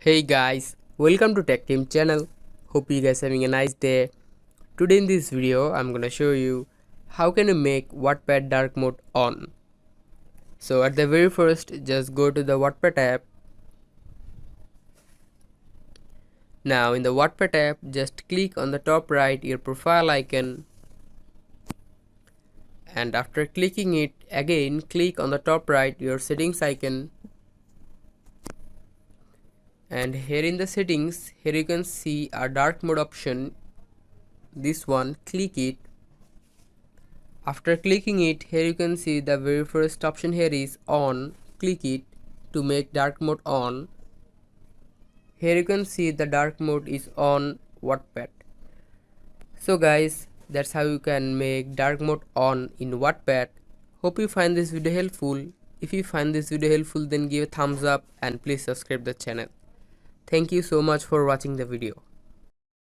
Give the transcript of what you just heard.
Hey guys, welcome to Tech Team channel. Hope you guys having a nice day. Today in this video, I'm gonna show you how can you make Wattpad dark mode on. So at the very first, just go to the Wattpad app. Now in the Wattpad app, just click on the top right your profile icon, and after clicking it again, click on the top right your settings icon. And here in the settings, here you can see a dark mode option. This one, click it. After clicking it, here you can see the very first option here is on. Click it to make dark mode on. Here you can see the dark mode is on Wattpad. So guys, that's how you can make dark mode on in Wattpad. Hope you find this video helpful. If you find this video helpful, then give a thumbs up and please subscribe the channel. Thank you so much for watching the video.